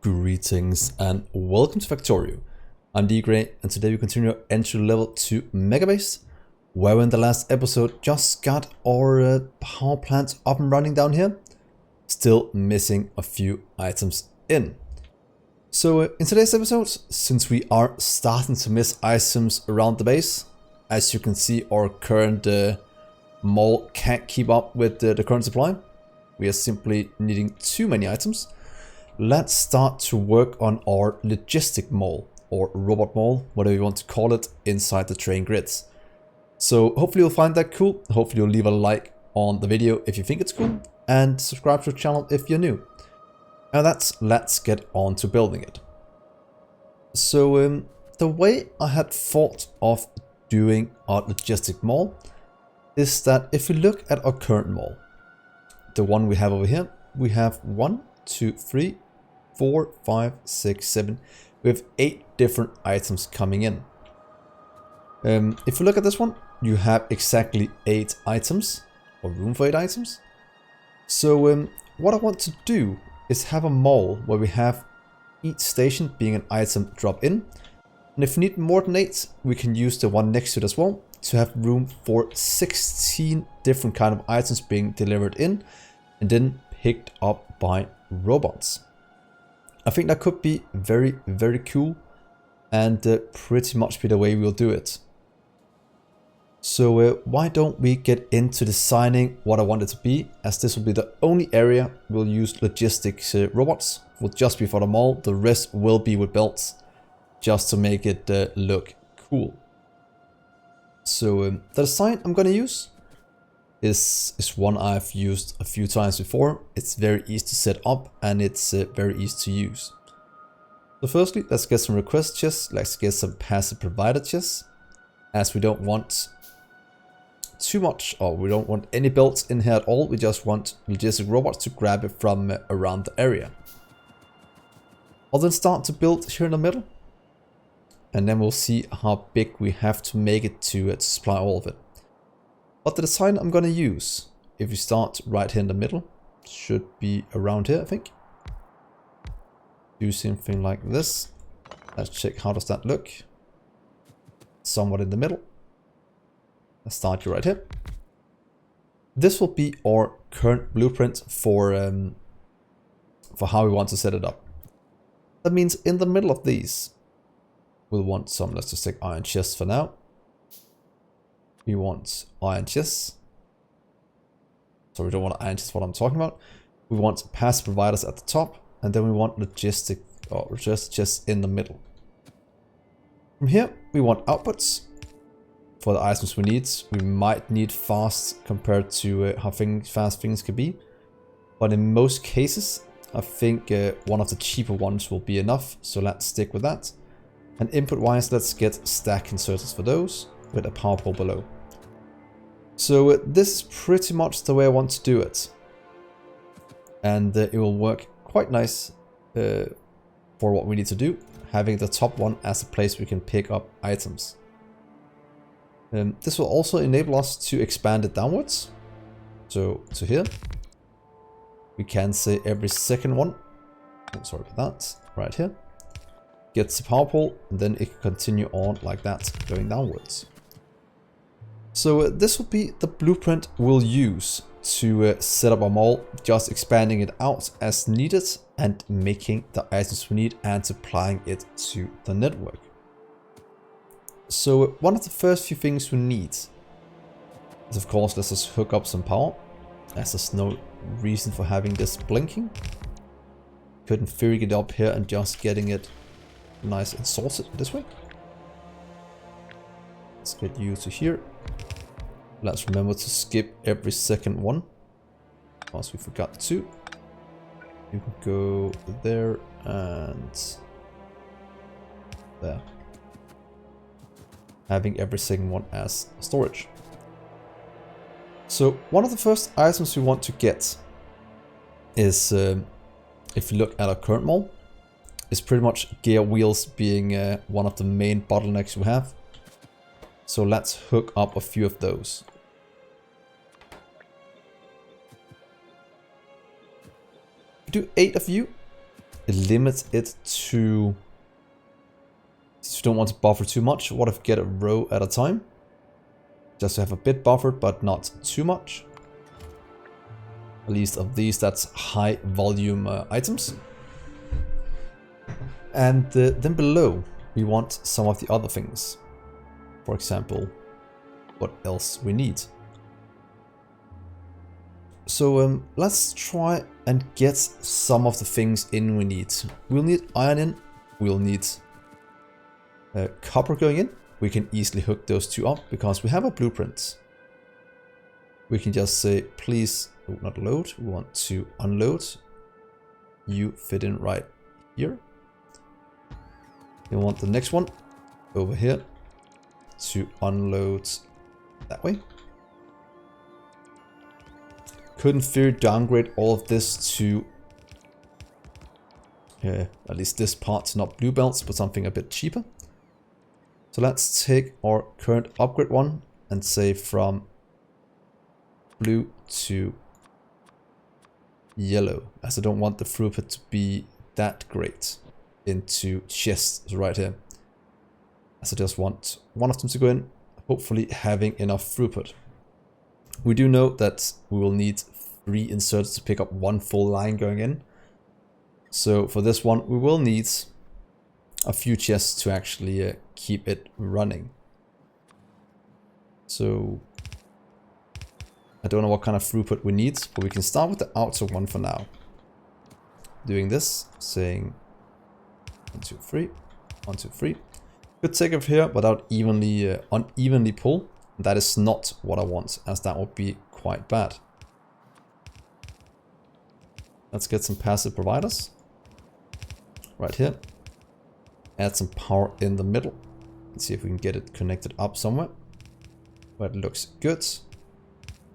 Greetings and welcome to Factorio. I'm Dgray and today we continue our entry level to Megabase, where we in the last episode just got our power plant up and running down here. Still missing a few items in. So in today's episode, since we are starting to miss items around the base, as you can see our current mall can't keep up with the current supply. We are simply needing too many items. Let's start to work on our logistic mall, or robot mall, whatever you want to call it, inside the train grids. So hopefully you'll find that cool. Hopefully you'll leave a like on the video if you think it's cool, and subscribe to the channel if you're new. Now let's get on to building it. So the way I had thought of doing our logistic mall is that if we look at our current mall, the one we have over here, we have 1, 2, 3, 4, 5, 6, 7. We have 8 different items coming in. If you look at this one, you have exactly 8 items, or room for 8 items. So what I want to do is have a mall where we have each station being an item drop in. And if we need more than 8, we can use the one next to it as well to have room for 16 different kind of items being delivered in and then picked up by robots. I think that could be very, very cool and pretty much be the way we'll do it. So why don't we get into designing what I want it to be, as this will be the only area we'll use logistics robots. Will just be for the mall, the rest will be with belts, just to make it look cool. So the design I'm gonna use is one I've used a few times before. It's very easy to set up and it's very easy to use. So firstly, let's get some request chests. Let's get some passive provider chests, as we don't want too much, or we don't want any belts in here at all. We just want logistic robots to grab it from around the area. I'll then start to build here in the middle, and then we'll see how big we have to make it to supply all of it. But the design I'm going to use, if you start right here in the middle, should be around here, I think. Do something like this. Let's check how does that look. Somewhat in the middle. Let's start you right here. This will be our current blueprint for how we want to set it up. That means in the middle of these, we'll want some, let's just take iron chests for now. We want iron chests. So we don't want iron chests, what I'm talking about. We want passive providers at the top, and then we want logistic or just chests in the middle. From here, we want outputs for the items we need. We might need fast compared to how fast things can be. But in most cases, I think one of the cheaper ones will be enough. So let's stick with that. And input wise, let's get stack inserters for those with a power pole below. So this is pretty much the way I want to do it. And it will work quite nice for what we need to do. Having the top one as a place we can pick up items. This will also enable us to expand it downwards. So to here. We can say every second one. Oh, sorry about that. Right here. Gets a power pole, and then it can continue on like that, going downwards. So this will be the blueprint we'll use to set up our mall, just expanding it out as needed and making the items we need and supplying it to the network. So one of the first few things we need is, of course, let's just hook up some power, as there's no reason for having this blinking. Could in theory get up here and just getting it nice and sorted this way. Let's get you to here. Let's remember to skip every second one, because we forgot to. You can go there and there. Having every second one as storage. So one of the first items we want to get is, if you look at our current mall, is pretty much gear wheels being one of the main bottlenecks we have. So let's hook up a few of those. We do 8 of you, limit it to, if you don't want to buffer too much, what if get a row at a time? Just to have a bit buffered, but not too much. At least of these, that's high volume items. And then below, we want some of the other things. For example, what else we need. So let's try and get some of the things in we need. We'll need iron in, we'll need copper going in. We can easily hook those two up because we have a blueprint. We can just say, please, not load, we want to unload. You fit in right here. We want the next one over here to unload that way. Could in theory downgrade all of this to, at least this part to not blue belts, but something a bit cheaper. So let's take our current upgrade one and say from blue to yellow, as I don't want the throughput to be that great into chests right here. As I just want one of them to go in, hopefully having enough throughput. We do know that we will need 3 inserts to pick up 1 full line going in. So for this one, we will need a few chests to actually keep it running. So I don't know what kind of throughput we need, but we can start with the outer one for now. Doing this, saying 1, 2, 3, 1, 2, 3. Could take it here without unevenly pull. That is not what I want, as that would be quite bad. Let's get some passive providers. Right here. Add some power in the middle. Let's see if we can get it connected up somewhere. Where it looks good.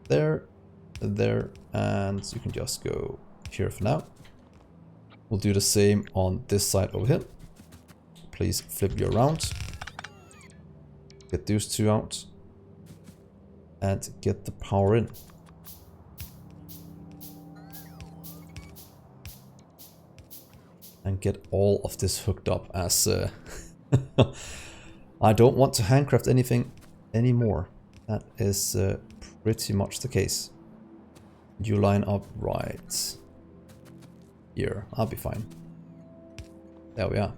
There, there, and you can just go here for now. We'll do the same on this side over here. Please flip you around. Get those two out. And get the power in. And get all of this hooked up, as I don't want to handcraft anything anymore. That is pretty much the case. You line up right here. I'll be fine. There we are.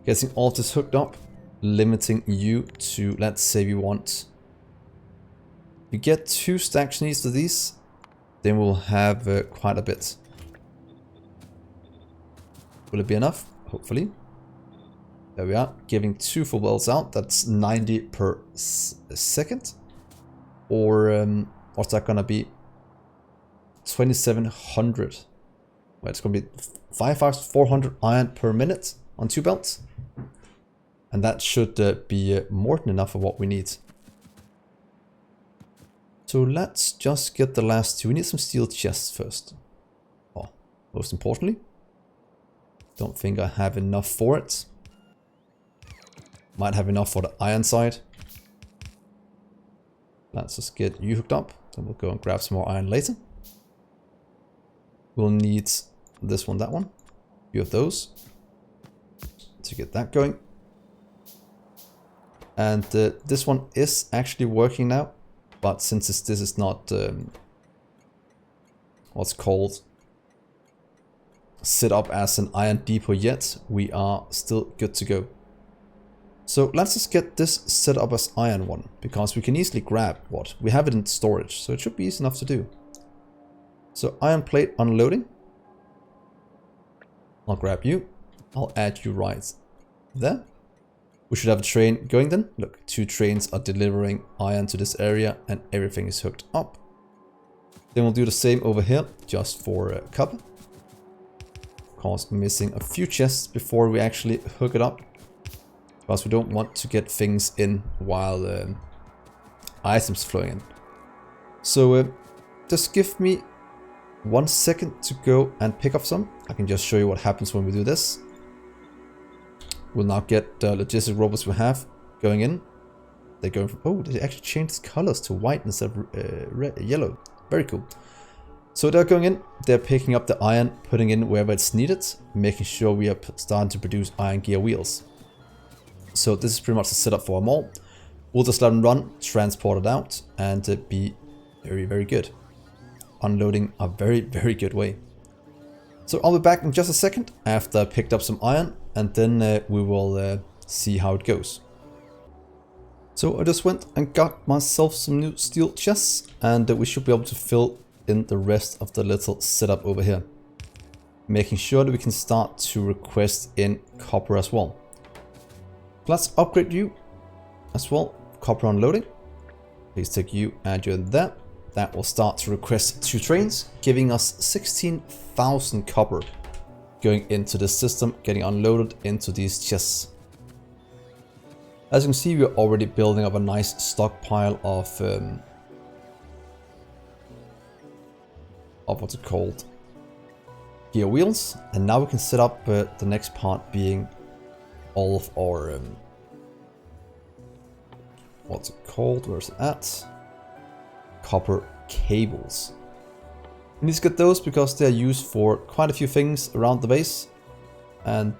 Getting all of this hooked up, limiting you to, let's say we want, if you get 2 stacks needs of these, then we'll have quite a bit. Will it be enough? Hopefully. There we are, giving 2 full welds out. That's 90 per second. Or what's that gonna be? 2700. Well, it's gonna be 5,400 iron per minute on 2 belts. And that should be more than enough for what we need. So let's just get the last 2. We need some steel chests first. Oh, most importantly. Don't think I have enough for it. Might have enough for the iron side. Let's just get you hooked up. Then we'll go and grab some more iron later. We'll need this one, that one. A few of those. To get that going. And this one is actually working now. But since this is not what's called set up as an iron depot yet, we are still good to go. So let's just get this set up as iron one, because we can easily grab what we have it in storage, so it should be easy enough to do. So iron plate unloading. I'll grab you. I'll add you right there. We should have a train going then. Look, 2 trains are delivering iron to this area and everything is hooked up. Then we'll do the same over here, just for copper. Of course, missing a few chests before we actually hook it up. Because we don't want to get things in while items flowing in. So just give me 1 second to go and pick up some. I can just show you what happens when we do this. We'll now get the logistic robots we have going in. They're going from, oh, they actually changed colors to white instead of yellow. Very cool. So they're going in, they're picking up the iron, putting in wherever it's needed, making sure we are starting to produce iron gear wheels. So this is pretty much the setup for them all. We'll just let them run, transport it out, and be very, very good. Unloading a very, very good way. So I'll be back in just a second after I picked up some iron, and then we will see how it goes. So I just went and got myself some new steel chests, and we should be able to fill in the rest of the little setup over here. Making sure that we can start to request in copper as well. Let's upgrade you as well. Copper unloading. Please take you, add you in there. That will start to request 2 trains, giving us 16,000 copper going into the system, getting unloaded into these chests. As you can see, we're already building up a nice stockpile of what's it called? Gear wheels. And now we can set up the next part being all of our what's it called? Where's it at? Copper cables. We need to get those because they're used for quite a few things around the base, and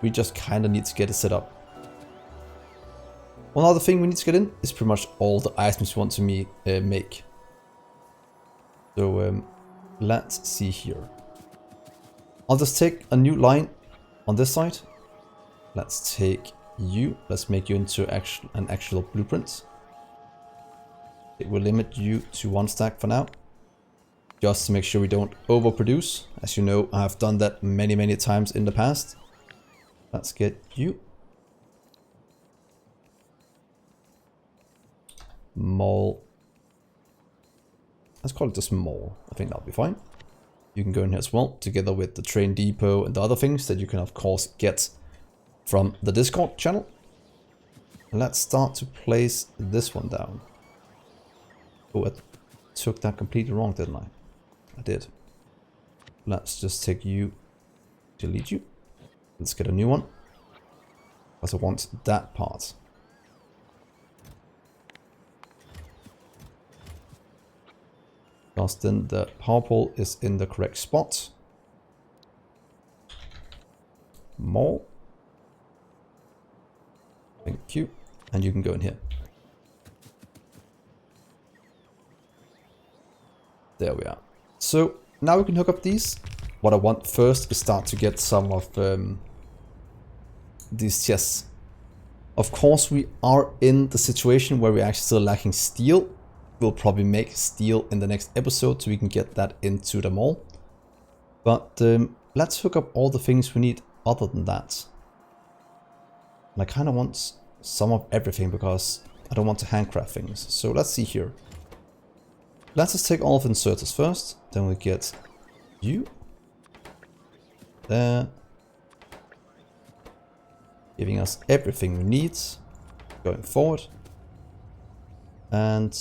we just kind of need to get it set up. One other thing we need to get in is pretty much all the items we want to make. So let's see here. I'll just take a new line on this side. Let's take you. Let's make you into an actual blueprint. It will limit you to 1 stack for now, just to make sure we don't overproduce. As you know, I've done that many, many times in the past. Let's get you. Mall. Let's call it just mall. I think that'll be fine. You can go in here as well, together with the train depot and the other things that you can of course get from the Discord channel. Let's start to place this one down. Oh, I took that completely wrong, didn't I? I did. Let's just take you, delete you. Let's get a new one, because I want that part. Because then the power pole is in the correct spot. More. Thank you. And you can go in here. There we are. So now we can hook up these. What I want first is start to get some of these chests. Of course, we are in the situation where we're actually still lacking steel. We'll probably make steel in the next episode so we can get that into the mall. But let's hook up all the things we need other than that. And I kind of want some of everything because I don't want to handcraft things. So let's see here. Let's just take all of the inserters first. Then we get you. There. Giving us everything we need going forward. And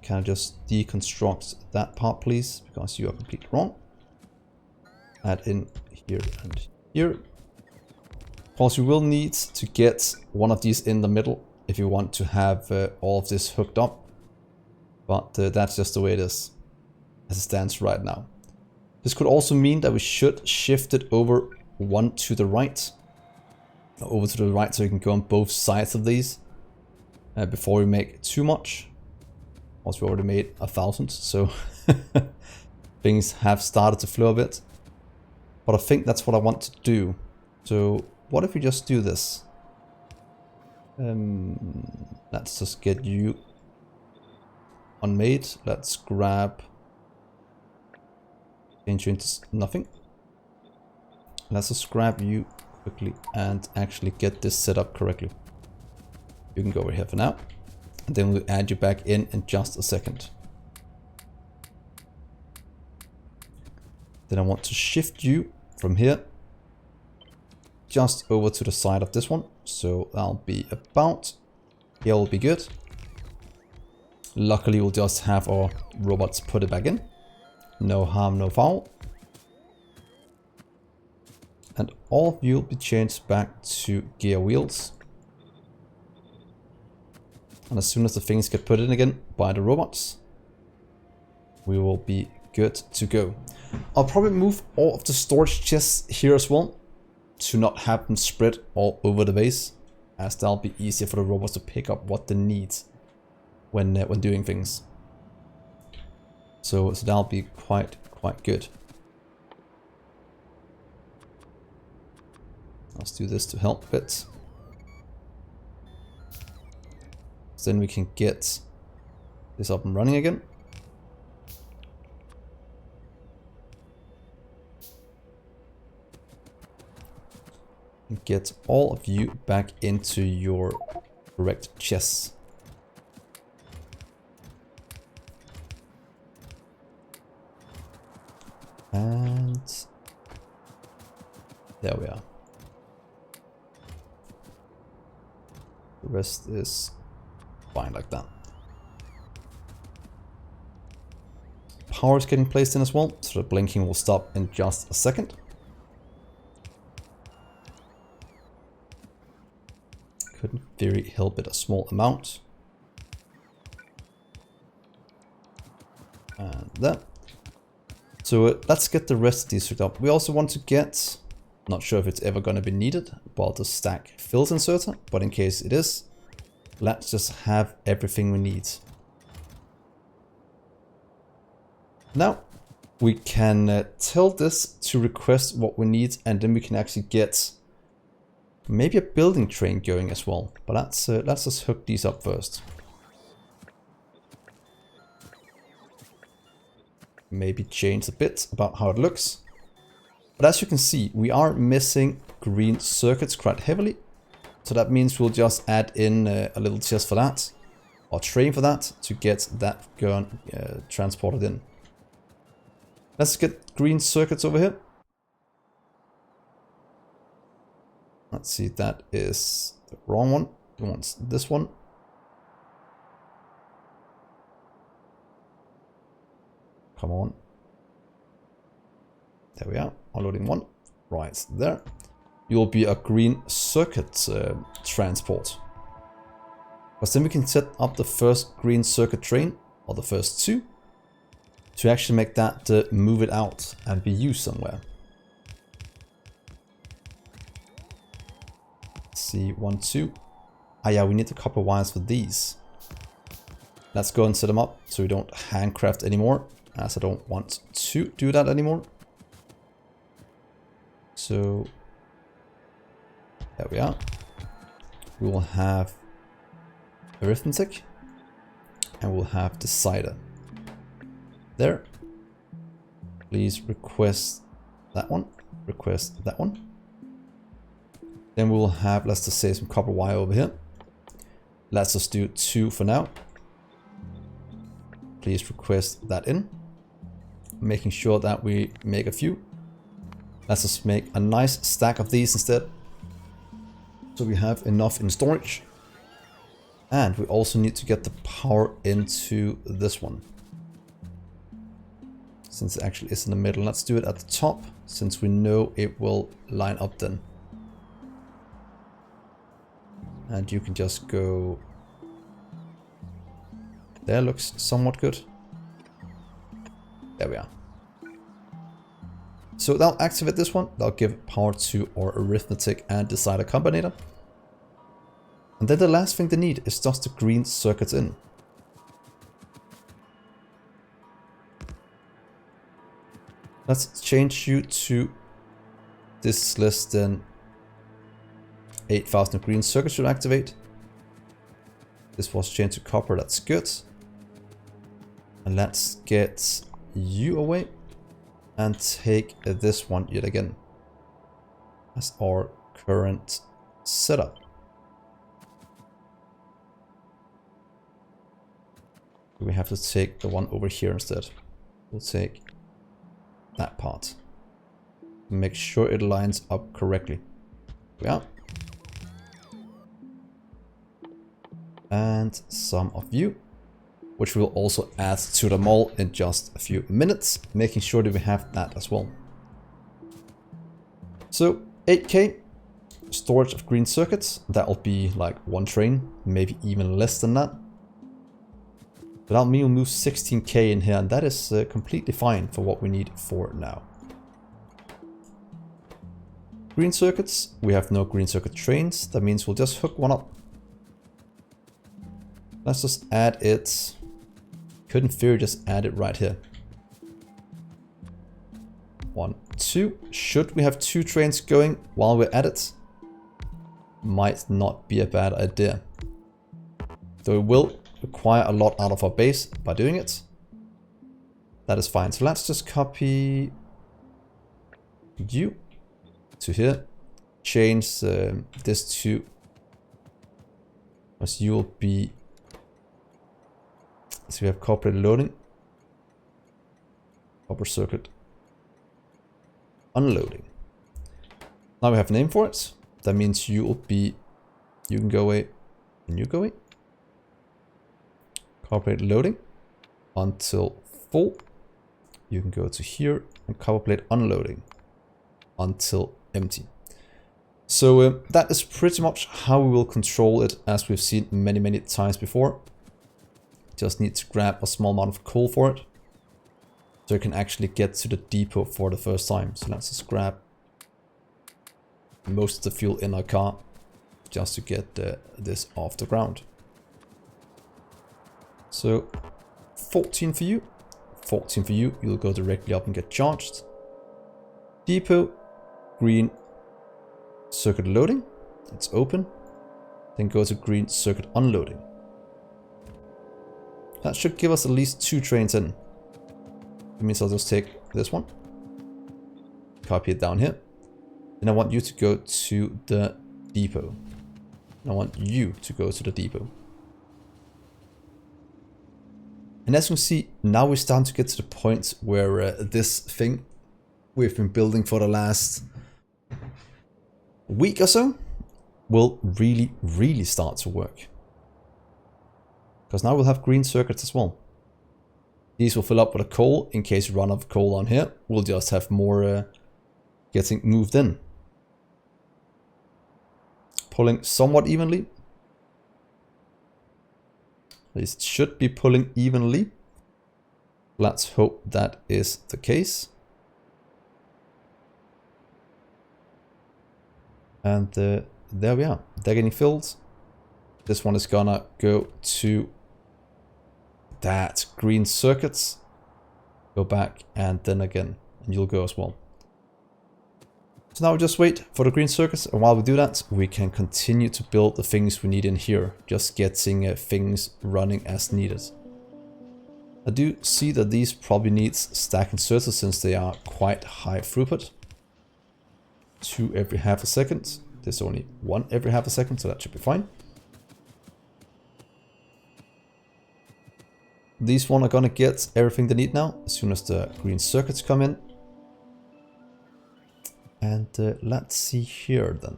can I just deconstruct that part, please? Because you are completely wrong. Add in here and here. Of course, you will need to get one of these in the middle if you want to have all of this hooked up. But that's just the way it is, as it stands right now. This could also mean that we should shift it over one to the right. Over to the right so we can go on both sides of these before we make too much. Also, we already made 1,000, so things have started to flow a bit. But I think that's what I want to do. So what if we just do this? Let's just get you unmade. Let's grab, change you into nothing. Let's just grab you quickly and actually get this set up correctly. You can go over here for now. And then we'll add you back in just a second. Then I want to shift you from here just over to the side of this one. So that'll be about, here will be good. Luckily we'll just have our robots put it back in. No harm, no foul. And all of you will be changed back to gear wheels. And as soon as the things get put in again by the robots, we will be good to go. I'll probably move all of the storage chests here as well, to not have them spread all over the base, as that'll be easier for the robots to pick up what they need when doing things. So that'll be quite good. Let's do this to help a bit. So then we can get this up and running again. And get all of you back into your correct chests. And there we are. The rest is fine like that. Power is getting placed in as well, so the blinking will stop in just a second. Could in theory help it a small amount. And that. So let's get the rest of these hooked up. We also want to get, not sure if it's ever going to be needed, but the stack fills inserter, but in case it is, let's just have everything we need. Now we can tell this to request what we need, and then we can actually get maybe a building train going as well. But let's just hook these up first. Maybe change a bit about how it looks. But as you can see, we are missing green circuits quite heavily. So that means we'll just add in a little chest for that, or train for that, to get that going, transported in. Let's get green circuits over here. Let's see, that is the wrong one. We want this one. Come on. There we are, unloading one. Right there. You'll be a green circuit transport. Because then we can set up the first green circuit train, or the first two, to actually make that move it out and be used somewhere. Let's see, 1, 2. Ah yeah, we need a couple of wires for these. Let's go and set them up so we don't handcraft anymore, as I don't want to do that anymore. So there we are. We will have arithmetic, and we'll have decider. There. Please request that one. Request that one. Then we'll have, let's just say, some copper wire over here. Let's just do 2 for now. Please request that in. Making sure that we make a few. Let's just make a nice stack of these instead, so we have enough in storage. And we also need to get the power into this one, since it actually is in the middle. Let's do it at the top, since we know it will line up then. And you can just go there. Looks somewhat good. There we are. So that'll activate this one. That'll give power to our arithmetic and decider combinator. And then the last thing they need is just the green circuits in. Let's change you to this list then. 8,000 green circuits should activate. This was changed to copper, that's good. And let's get you away and take this one yet again as our current setup. We have to take the one over here instead. We'll take that part. Make sure it lines up correctly. Yeah. And some of you, which we'll also add to the mall in just a few minutes, making sure that we have that as well. So 8K storage of green circuits, that'll be like one train, maybe even less than that. But that mean we'll move 16k in here, and that is completely fine for what we need for now. Green circuits, we have no green circuit trains. That means we'll just hook one up. Let's just add it. Could in theory just add it right here. 1, 2. Should we have 2 trains going while we're at it? Might not be a bad idea. Though it will require a lot out of our base by doing it. That is fine. So let's just copy you to here. Change this to, as you will be, so we have corporate loading, copper circuit unloading. Now we have a name for it. That means you will be, you can go away and you go away. Copper plate loading until full. You can go to here and copper plate unloading until empty. So that is pretty much how we will control it, as we've seen many times before. Just need to grab a small amount of coal for it, so you can actually get to the depot for the first time. So let's just grab most of the fuel in our car just to get this off the ground. So 14 for you, 14 for you, you'll go directly up and get charged. Depot, green circuit loading, it's open. Then go to green circuit unloading. That should give us at least 2 trains in. That means I'll just take this one, copy it down here. Then I want you to go to the depot. And I want you to go to the depot. And as you can see, now we're starting to get to the point where this thing we've been building for the last week or so will really start to work. Because now we'll have green circuits as well. These will fill up with a coal. In case we run out of coal on here, we'll just have more getting moved in. Pulling somewhat evenly. At least it should be pulling evenly. Let's hope that is the case. And there we are. They're getting filled. This one is gonna go to that green circuits. Go back and then again. And you'll go as well. So now we just wait for the green circuits, and while we do that, we can continue to build the things we need in here, just getting things running as needed. I do see that these probably needs stack inserters since they are quite high throughput. 2 every half a second. There's only 1 every half a second, so that should be fine. These one are gonna get everything they need now, as soon as the green circuits come in. And let's see here then.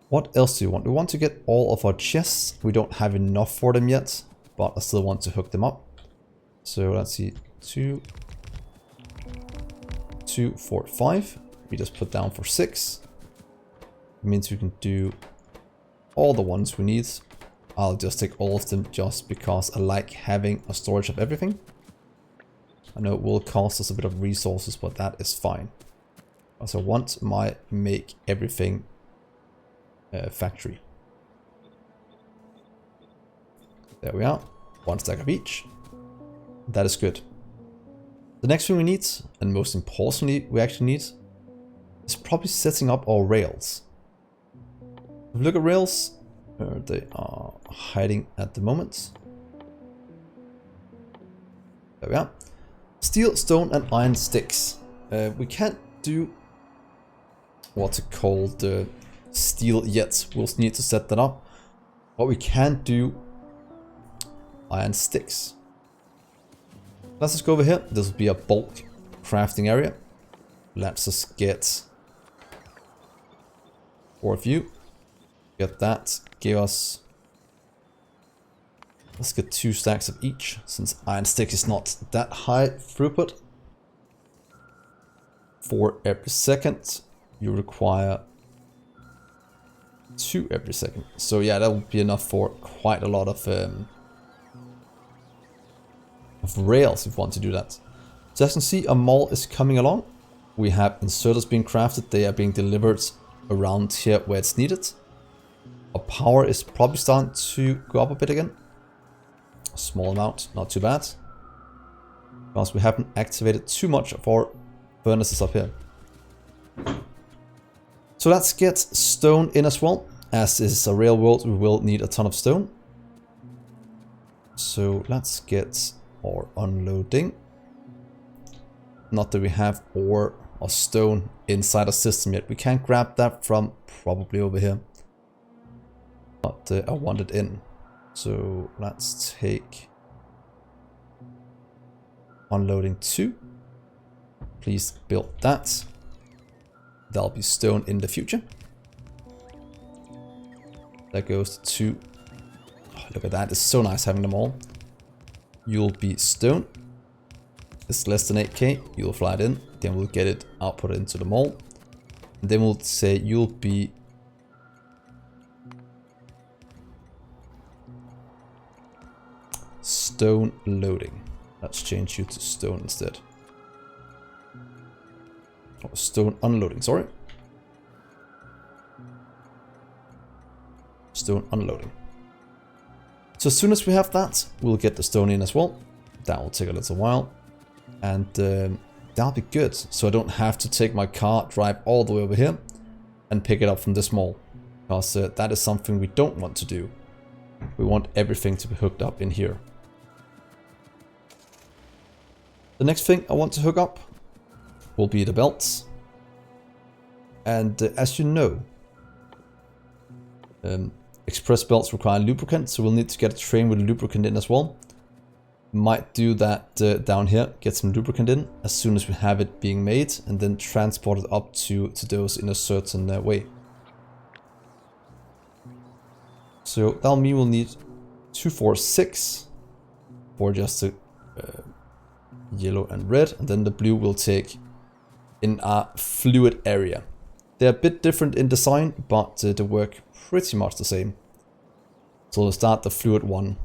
What else do we want? We want to get all of our chests. We don't have enough for them yet, but I still want to hook them up. So let's see, 2, 2, 4, 5. We just put down for 6. It means we can do all the ones we need. I'll just take all of them just because I like having a storage of everything. I know it will cost us a bit of resources, but that is fine. Also want my make everything factory. There we are. 1 stack of each. That is good. The next thing we need, and most importantly we actually need, is probably setting up our rails. If we look at rails, they are hiding at the moment. There we are. Steel, stone and iron sticks. We can't do what's it called, steel yet. We'll need to set that up. But we can do iron sticks. Let's just go over here. This will be a bulk crafting area. Let's just get 4 of you. Get that. Give us... Let's get 2 stacks of each, since iron stick is not that high throughput. 4 every second. You require 2 every second. So yeah, that will be enough for quite a lot of of rails if we want to do that. So as you can see, a mall is coming along. We have inserters being crafted. They are being delivered around here where it's needed. Our power is probably starting to go up a bit again. A small amount, not too bad. Because we haven't activated too much of our furnaces up here. So let's get stone in as well. As is a rail world, we will need a ton of stone. So let's get our unloading. Not that we have ore or stone inside our system yet. We can't grab that from probably over here. But I want it in. So let's take unloading 2. Please build that. That'll be stone in the future. That goes to 2. Oh, look at that. It's so nice having them all. You'll be stone. It's less than 8k. You'll fly it in. Then we'll get it output into the mall. And then we'll say you'll be stone loading. Let's change you to stone instead. Oh, stone unloading, sorry. Stone unloading. So as soon as we have that, we'll get the stone in as well. That will take a little while. And that'll be good. So I don't have to take my car, drive all the way over here and pick it up from this mall. Because that is something we don't want to do. We want everything to be hooked up in here. The next thing I want to hook up will be the belts. And as you know, express belts require lubricant, so we'll need to get a train with lubricant in as well. Might do that down here, get some lubricant in as soon as we have it being made, and then transport it up to those in a certain way. So that'll mean we'll need 2, 4, 6 for just the yellow and red, and then the blue will take in a fluid area. They're a bit different in design, but they work pretty much the same. So we'll start the fluid one.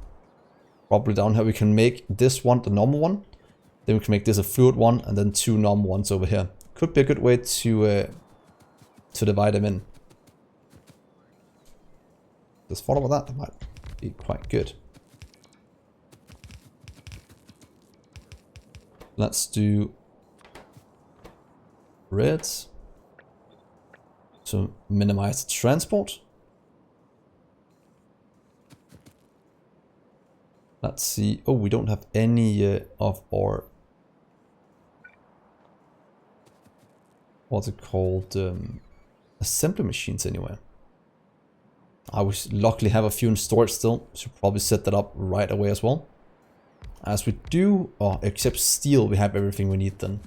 Probably down here we can make this one the normal one. Then we can make this a fluid one, and then 2 normal ones over here. Could be a good way to divide them in. Just follow that, that might be quite good. Let's do reds to minimize the transport. Let's see. Oh, we don't have any of our what's it called assembly machines anywhere. I would luckily have a few in storage still. Should probably set that up right away as well. As we do, oh, except steel, we have everything we need then.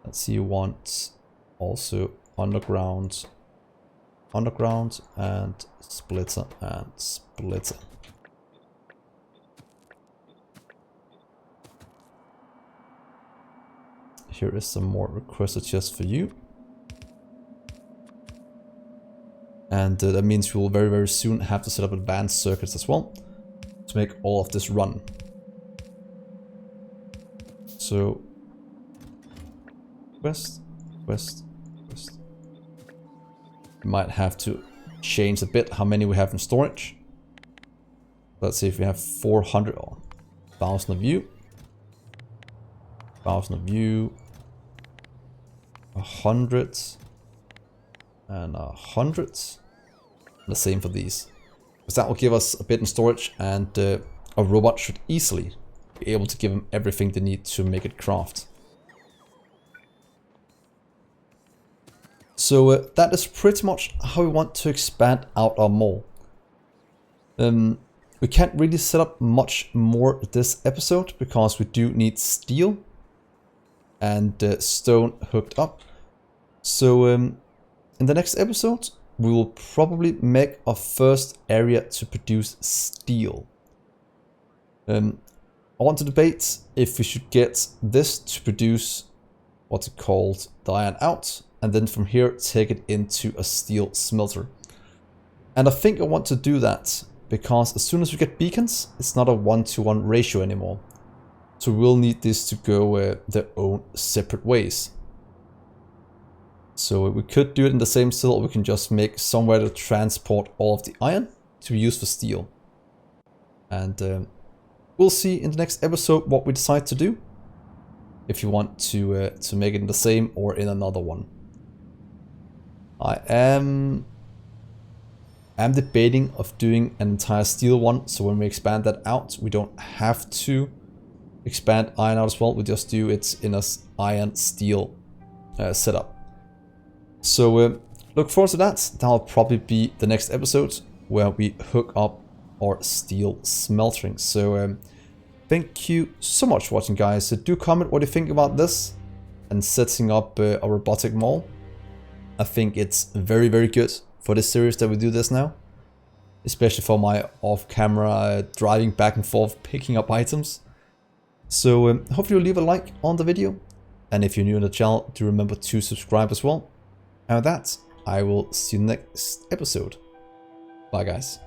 Let's see, you want also underground, underground, and splitter, and splitter. Here is some more requested just for you. And that means we will very, very soon have to set up advanced circuits as well to make all of this run. So, west, west, west. We might have to change a bit how many we have in storage. Let's see if we have 400 or 1,000 of you. 1,000 of you. 100 and 100. The same for these, because that will give us a bit in storage, and a robot should easily be able to give them everything they need to make it craft. So that is pretty much how we want to expand out our mall. We can't really set up much more this episode because we do need steel and stone hooked up. So in the next episode we will probably make our first area to produce steel. I want to debate if we should get this to produce what's it called, the iron out, and then from here take it into a steel smelter. And I think I want to do that because as soon as we get beacons, it's not a 1-to-1 ratio anymore. So we'll need this to go their own separate ways. So we could do it in the same still, we can just make somewhere to transport all of the iron to be used for steel. And we'll see in the next episode what we decide to do. If you want to make it in the same or in another one. I am debating of doing an entire steel one, so when we expand that out, we don't have to expand iron out as well, we just do it in a iron steel setup. So look forward to that. That'll probably be the next episode where we hook up our steel smelting. So thank you so much for watching, guys. So do comment what you think about this and setting up a robotic mall. I think it's very, very good for this series that we do this now. Especially for my off-camera driving back and forth, picking up items. So hopefully you'll leave a like on the video. And if you're new on the channel, do remember to subscribe as well. And with that, I will see you next episode. Bye, guys.